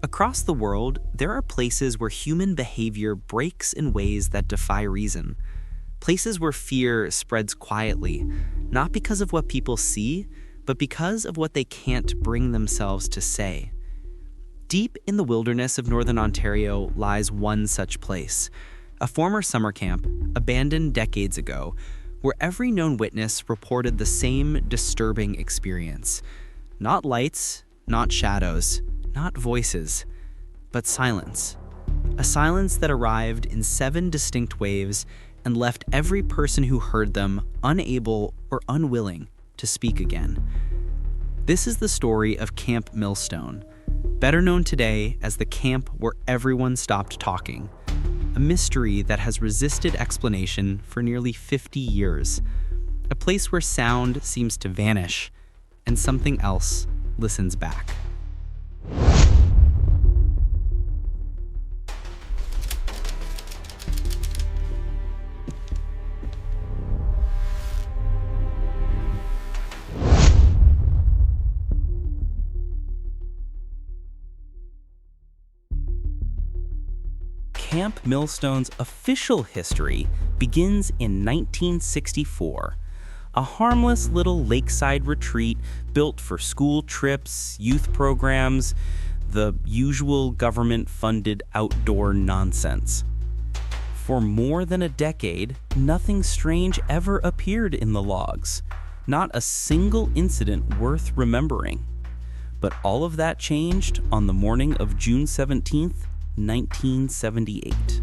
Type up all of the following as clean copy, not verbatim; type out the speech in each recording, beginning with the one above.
Across the world, there are places where human behavior breaks in ways that defy reason. Places where fear spreads quietly, not because of what people see, but because of what they can't bring themselves to say. Deep in the wilderness of northern Ontario lies one such place, a former summer camp, abandoned decades ago, where every known witness reported the same disturbing experience. Not lights, not shadows, not voices, but silence. A silence that arrived in 7 distinct waves and left every person who heard them unable or unwilling to speak again. This is the story of Camp Millstone, better known today as the camp where everyone stopped talking, a mystery that has resisted explanation for nearly 50 years, a place where sound seems to vanish and something else listens back. Camp Millstone's official history begins in 1964. A harmless little lakeside retreat built for school trips, youth programs, the usual government-funded outdoor nonsense. For more than a decade, nothing strange ever appeared in the logs. Not a single incident worth remembering. But all of that changed on the morning of June 17th, 1978.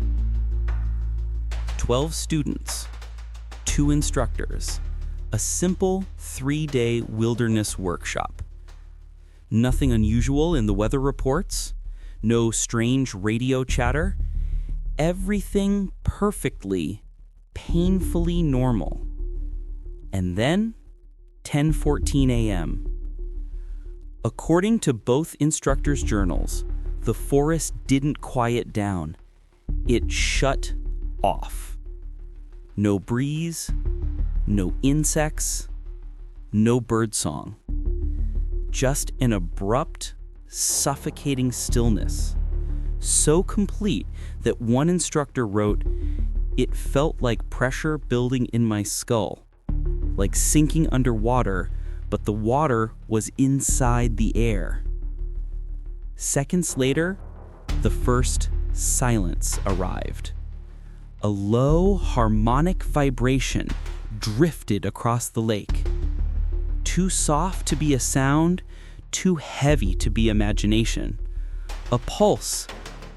12 students, 2 instructors, a simple 3-day wilderness workshop. Nothing unusual in the weather reports, no strange radio chatter, everything perfectly, painfully normal. And then, 10:14 a.m. According to both instructors' journals, the forest didn't quiet down. It shut off. No breeze, no insects, no birdsong. Just an abrupt, suffocating stillness. So complete that one instructor wrote, "It felt like pressure building in my skull, like sinking underwater, but the water was inside the air." Seconds later, the first silence arrived. A low, harmonic vibration drifted across the lake. Too soft to be a sound, too heavy to be imagination. A pulse,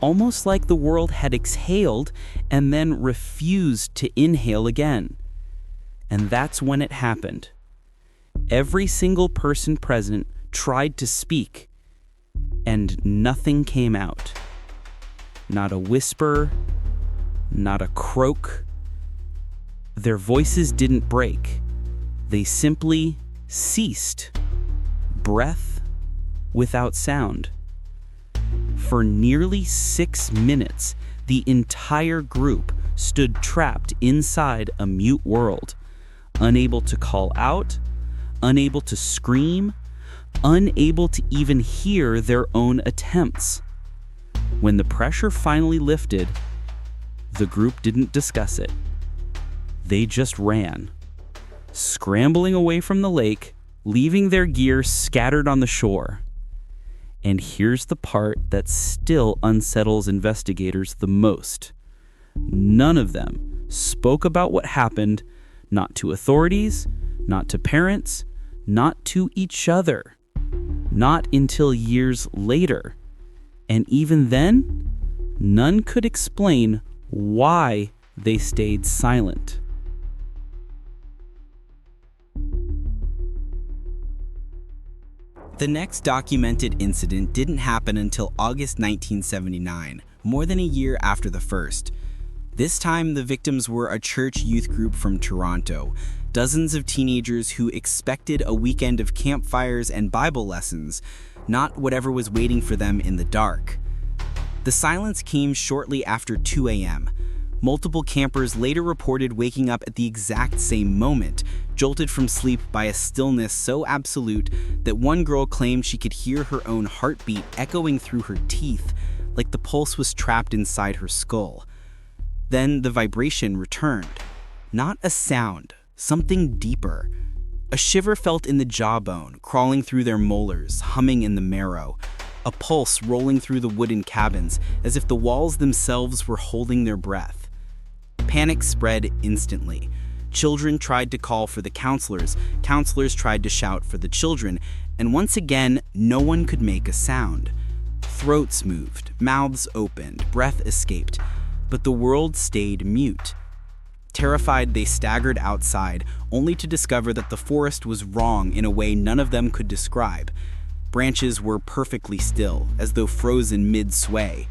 almost like the world had exhaled and then refused to inhale again. And that's when it happened. Every single person present tried to speak, and nothing came out. Not a whisper, not a croak. Their voices didn't break. They simply ceased. Breath without sound. For nearly 6 minutes, the entire group stood trapped inside a mute world, unable to call out, unable to scream, unable to even hear their own attempts. When the pressure finally lifted, the group didn't discuss it. They just ran, scrambling away from the lake, leaving their gear scattered on the shore. And here's the part that still unsettles investigators the most. None of them spoke about what happened, not to authorities, not to parents, not to each other. Not until years later. And even then, none could explain why they stayed silent. The next documented incident didn't happen until August 1979, more than a year after the first. This time, the victims were a church youth group from Toronto, dozens of teenagers who expected a weekend of campfires and Bible lessons, not whatever was waiting for them in the dark. The silence came shortly after 2 a.m. Multiple campers later reported waking up at the exact same moment, jolted from sleep by a stillness so absolute that one girl claimed she could hear her own heartbeat echoing through her teeth, like the pulse was trapped inside her skull. Then the vibration returned. Not a sound, something deeper. A shiver felt in the jawbone, crawling through their molars, humming in the marrow. A pulse rolling through the wooden cabins, as if the walls themselves were holding their breath. Panic spread instantly. Children tried to call for the counselors tried to shout for the children, and once again, no one could make a sound. Throats moved, mouths opened, breath escaped, but the world stayed mute. Terrified, they staggered outside, only to discover that the forest was wrong in a way none of them could describe. Branches were perfectly still, as though frozen mid-sway.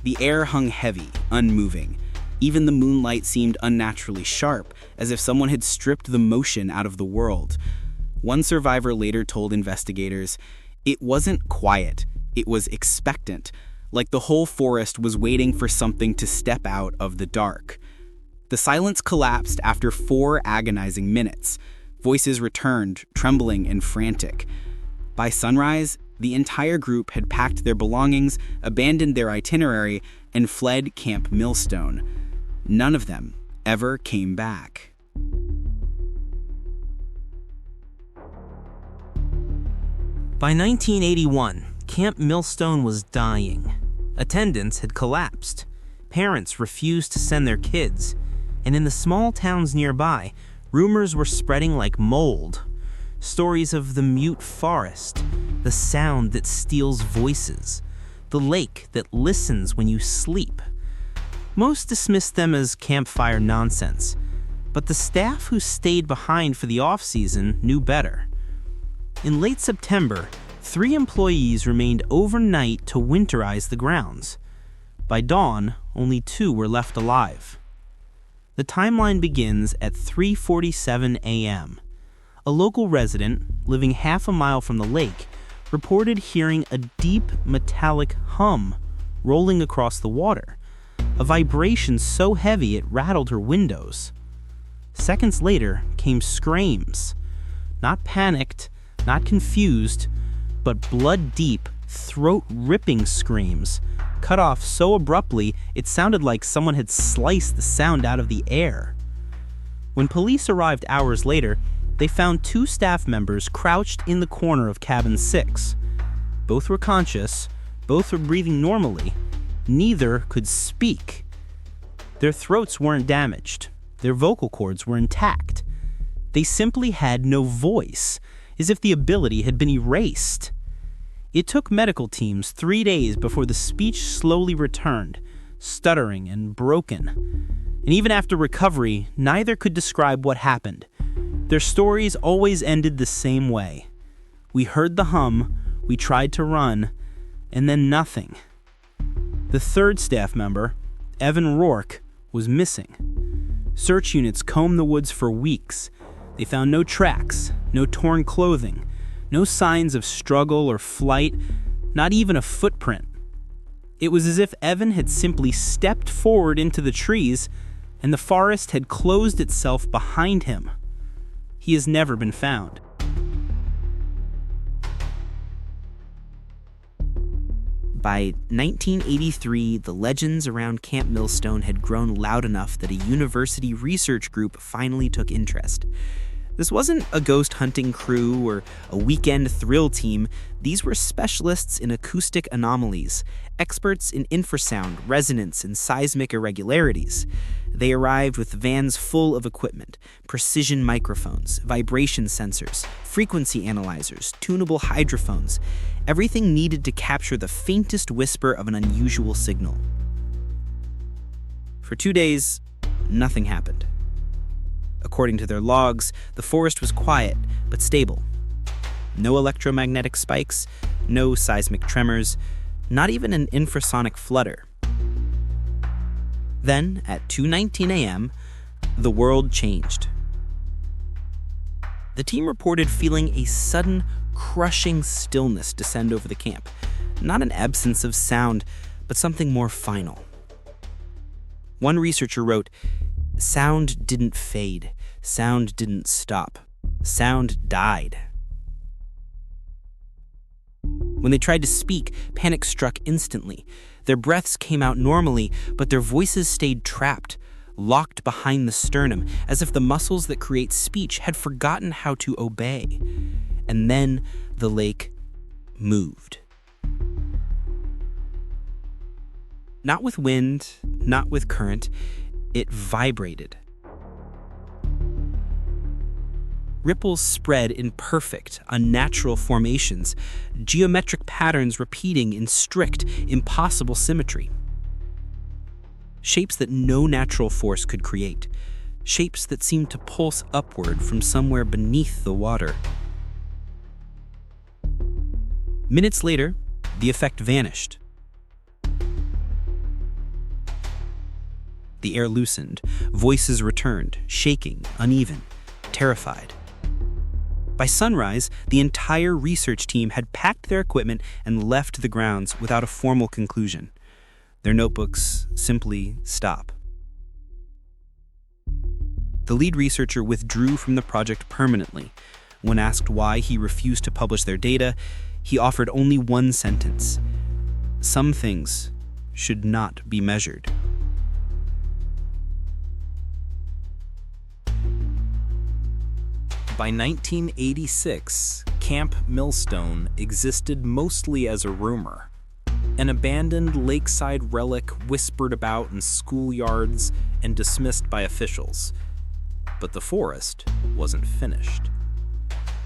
The air hung heavy, unmoving. Even the moonlight seemed unnaturally sharp, as if someone had stripped the motion out of the world. One survivor later told investigators, "It wasn't quiet, it was expectant, like the whole forest was waiting for something to step out of the dark." The silence collapsed after 4 agonizing minutes. Voices returned, trembling and frantic. By sunrise, the entire group had packed their belongings, abandoned their itinerary, and fled Camp Millstone. None of them ever came back. By 1981, Camp Millstone was dying. Attendance had collapsed. Parents refused to send their kids. And in the small towns nearby, rumors were spreading like mold. Stories of the mute forest, the sound that steals voices, the lake that listens when you sleep. Most dismissed them as campfire nonsense, but the staff who stayed behind for the off-season knew better. In late September, 3 employees remained overnight to winterize the grounds. By dawn, only 2 were left alive. The timeline begins at 3:47 a.m. A local resident, living half a mile from the lake, reported hearing a deep metallic hum rolling across the water, a vibration so heavy it rattled her windows. Seconds later came screams, not panicked, not confused, but blood-deep, throat-ripping screams, cut off so abruptly it sounded like someone had sliced the sound out of the air. When police arrived hours later, they found 2 staff members crouched in the corner of cabin 6. Both were conscious, both were breathing normally, neither could speak. Their throats weren't damaged, their vocal cords were intact. They simply had no voice, as if the ability had been erased. It took medical teams 3 days before the speech slowly returned, stuttering and broken. And even after recovery, neither could describe what happened. Their stories always ended the same way. We heard the hum, we tried to run, and then nothing. The 3rd staff member, Evan Rourke, was missing. Search units combed the woods for weeks. They found no tracks, no torn clothing, no signs of struggle or flight, not even a footprint. It was as if Evan had simply stepped forward into the trees and the forest had closed itself behind him. He has never been found. By 1983, the legends around Camp Millstone had grown loud enough that a university research group finally took interest. This wasn't a ghost hunting crew or a weekend thrill team. These were specialists in acoustic anomalies, experts in infrasound, resonance, and seismic irregularities. They arrived with vans full of equipment, precision microphones, vibration sensors, frequency analyzers, tunable hydrophones, everything needed to capture the faintest whisper of an unusual signal. For 2 days, nothing happened. According to their logs, the forest was quiet but stable. No electromagnetic spikes, no seismic tremors, not even an infrasonic flutter. Then, at 2:19 a.m., the world changed. The team reported feeling a sudden, crushing stillness descend over the camp. Not an absence of sound, but something more final. One researcher wrote, "Sound didn't fade. sound didn't stop. Sound died. When they tried to speak, panic struck instantly. Their breaths came out normally, but their voices stayed trapped, locked behind the sternum, as if the muscles that create speech had forgotten how to obey. And then the lake moved. Not with wind, not with current, it vibrated. Ripples spread in perfect, unnatural formations, geometric patterns repeating in strict, impossible symmetry. Shapes that no natural force could create, shapes that seemed to pulse upward from somewhere beneath the water. Minutes later, the effect vanished. The air loosened, voices returned, shaking, uneven, terrified. By sunrise, the entire research team had packed their equipment and left the grounds without a formal conclusion. Their notebooks simply stop. The lead researcher withdrew from the project permanently. When asked why he refused to publish their data, he offered only one sentence: "Some things should not be measured." By 1986, Camp Millstone existed mostly as a rumor, an abandoned lakeside relic whispered about in schoolyards and dismissed by officials. But the forest wasn't finished.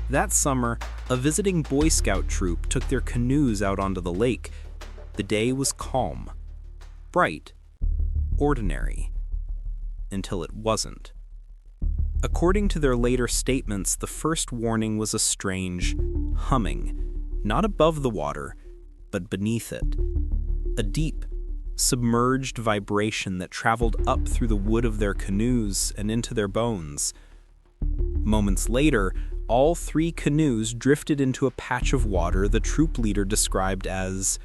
That summer, a visiting Boy Scout troop took their canoes out onto the lake. The day was calm, bright, ordinary, until it wasn't. According to their later statements, the first warning was a strange humming, not above the water, but beneath it. A deep, submerged vibration that traveled up through the wood of their canoes and into their bones. Moments later, all 3 canoes drifted into a patch of water the troop leader described as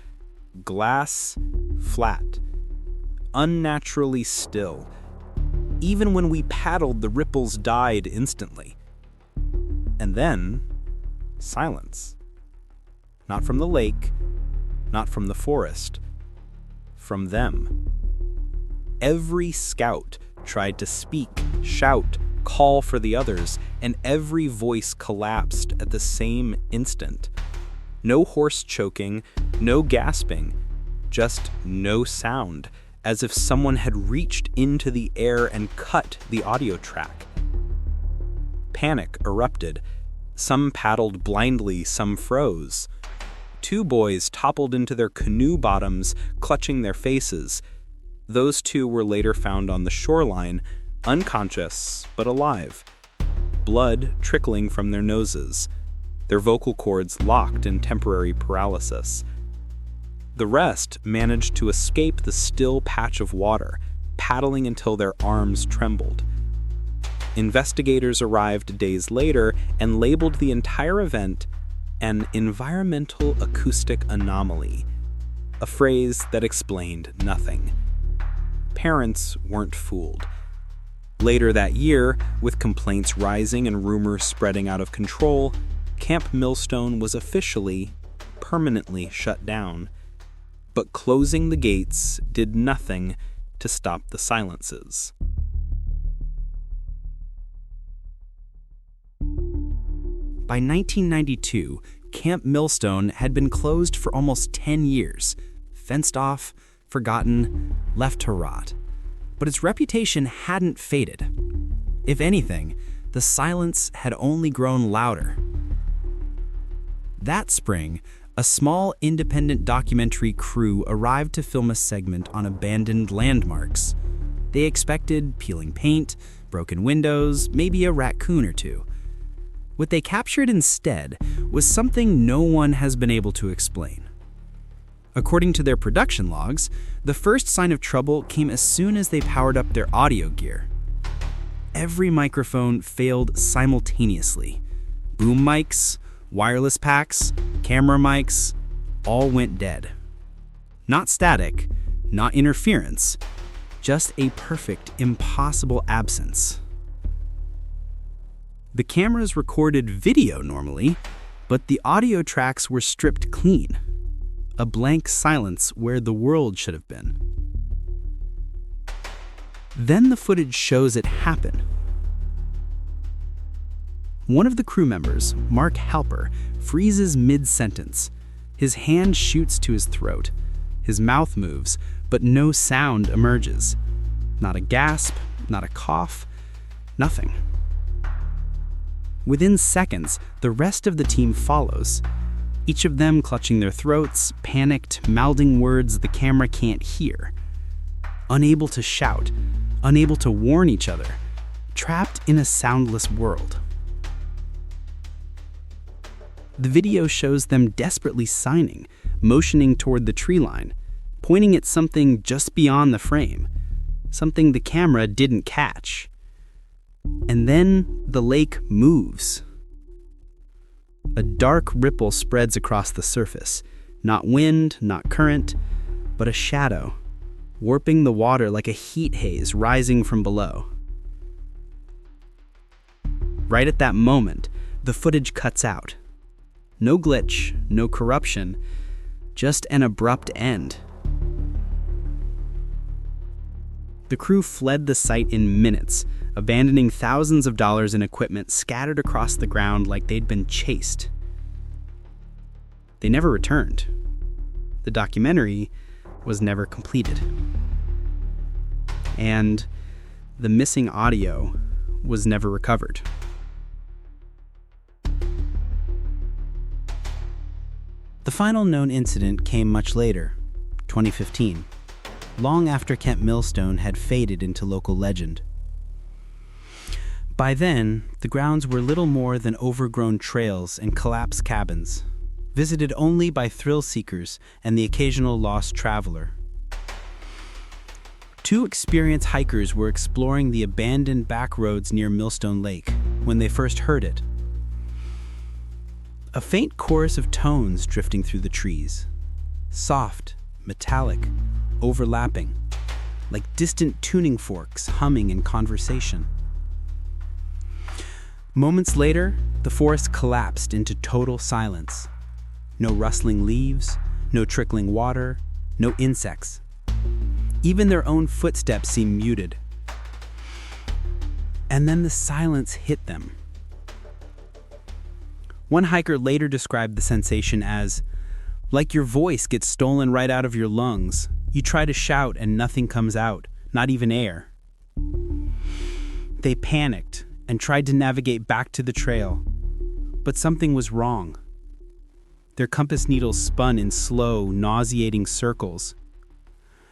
glass flat, unnaturally still. Even when we paddled, the ripples died instantly. And then, silence. Not from the lake, not from the forest, from them. Every scout tried to speak, shout, call for the others, and every voice collapsed at the same instant. No horse choking, no gasping, just no sound, as if someone had reached into the air and cut the audio track. Panic erupted. Some paddled blindly, some froze. 2 boys toppled into their canoe bottoms, clutching their faces. Those 2 were later found on the shoreline, unconscious but alive, blood trickling from their noses, their vocal cords locked in temporary paralysis. The rest managed to escape the still patch of water, paddling until their arms trembled. Investigators arrived days later and labeled the entire event an environmental acoustic anomaly, a phrase that explained nothing. Parents weren't fooled. Later that year, with complaints rising and rumors spreading out of control, Camp Millstone was officially, permanently shut down. But closing the gates did nothing to stop the silences. By 1992, Camp Millstone had been closed for almost 10 years, fenced off, forgotten, left to rot. But its reputation hadn't faded. If anything, the silence had only grown louder. That spring, a small independent documentary crew arrived to film a segment on abandoned landmarks. They expected peeling paint, broken windows, maybe a raccoon or 2. What they captured instead was something no one has been able to explain. According to their production logs, the first sign of trouble came as soon as they powered up their audio gear. Every microphone failed simultaneously. Boom mics, wireless packs, camera mics, all went dead. Not static, not interference, just a perfect, impossible absence. The cameras recorded video normally, but the audio tracks were stripped clean. A blank silence where the world should have been. Then the footage shows it happen. One of the crew members, Mark Halper, freezes mid-sentence. His hand shoots to his throat. His mouth moves, but no sound emerges. Not a gasp, not a cough, nothing. Within seconds, the rest of the team follows. Each of them clutching their throats, panicked, mouthing words the camera can't hear. Unable to shout, unable to warn each other, trapped in a soundless world. The video shows them desperately signing, motioning toward the tree line, pointing at something just beyond the frame, something the camera didn't catch. And then the lake moves. A dark ripple spreads across the surface, not wind, not current, but a shadow, warping the water like a heat haze rising from below. Right at that moment, the footage cuts out. No glitch, no corruption, just an abrupt end. The crew fled the site in minutes, abandoning thousands of dollars in equipment scattered across the ground like they'd been chased. They never returned. The documentary was never completed. And the missing audio was never recovered. The final known incident came much later, 2015, long after Camp Millstone had faded into local legend. By then, the grounds were little more than overgrown trails and collapsed cabins, visited only by thrill seekers and the occasional lost traveler. Two experienced hikers were exploring the abandoned back roads near Millstone Lake when they first heard it. A faint chorus of tones drifting through the trees, soft, metallic, overlapping, like distant tuning forks humming in conversation. Moments later, the forest collapsed into total silence. No rustling leaves, no trickling water, no insects. Even their own footsteps seemed muted. And then the silence hit them. One hiker later described the sensation as, like your voice gets stolen right out of your lungs. You try to shout and nothing comes out, not even air. They panicked and tried to navigate back to the trail, but something was wrong. Their compass needles spun in slow, nauseating circles.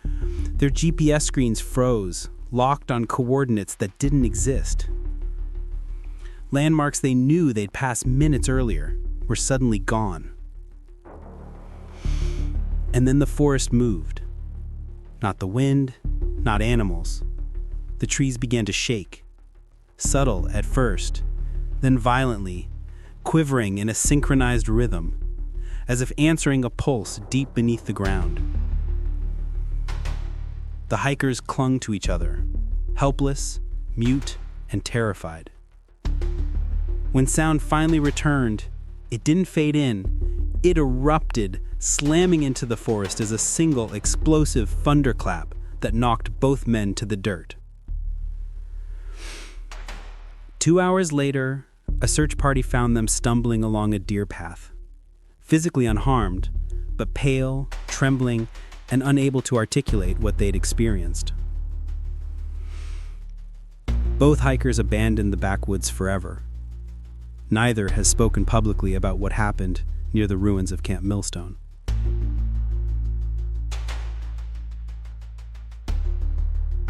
Their GPS screens froze, locked on coordinates that didn't exist. Landmarks they knew they'd passed minutes earlier were suddenly gone. And then the forest moved. Not the wind, not animals. The trees began to shake, subtle at first, then violently, quivering in a synchronized rhythm, as if answering a pulse deep beneath the ground. The hikers clung to each other, helpless, mute, and terrified. When sound finally returned, it didn't fade in. It erupted, slamming into the forest as a single explosive thunderclap that knocked both men to the dirt. 2 hours later, a search party found them stumbling along a deer path, physically unharmed, but pale, trembling, and unable to articulate what they'd experienced. Both hikers abandoned the backwoods forever. Neither has spoken publicly about what happened near the ruins of Camp Millstone.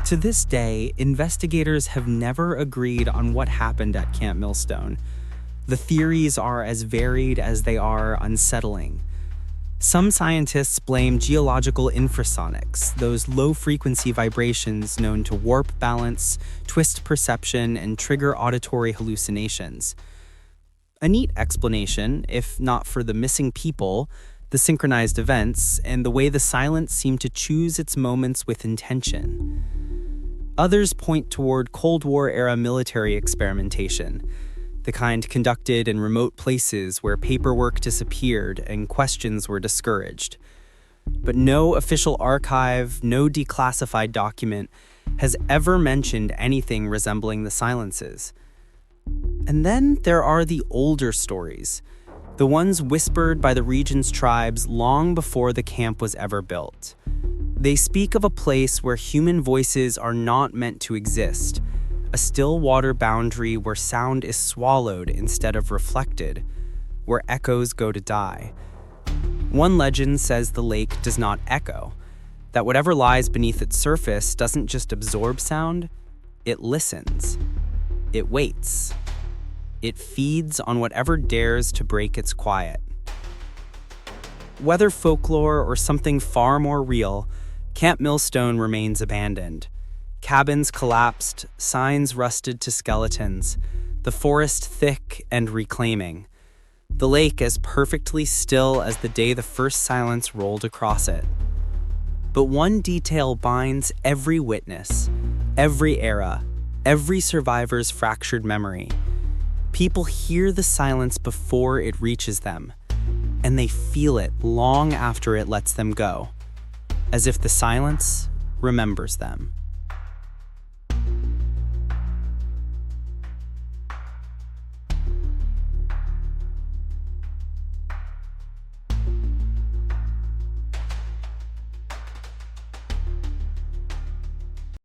To this day, investigators have never agreed on what happened at Camp Millstone. The theories are as varied as they are unsettling. Some scientists blame geological infrasonics, those low-frequency vibrations known to warp balance, twist perception, and trigger auditory hallucinations. A neat explanation, if not for the missing people, the synchronized events, and the way the silence seemed to choose its moments with intention. Others point toward Cold War-era military experimentation. the kind conducted in remote places where paperwork disappeared and questions were discouraged. But no official archive, no declassified document has ever mentioned anything resembling the silences. And then there are the older stories, the ones whispered by the region's tribes long before the camp was ever built. They speak of a place where human voices are not meant to exist, a still water boundary where sound is swallowed instead of reflected, where echoes go to die. One legend says the lake does not echo, that whatever lies beneath its surface doesn't just absorb sound, it listens. It waits. It feeds on whatever dares to break its quiet. Whether folklore or something far more real, Camp Millstone remains abandoned. Cabins collapsed, signs rusted to skeletons, the forest thick and reclaiming. The lake as perfectly still as the day the first silence rolled across it. But one detail binds every witness, every era, every survivor's fractured memory. People hear the silence before it reaches them, and they feel it long after it lets them go, as if the silence remembers them.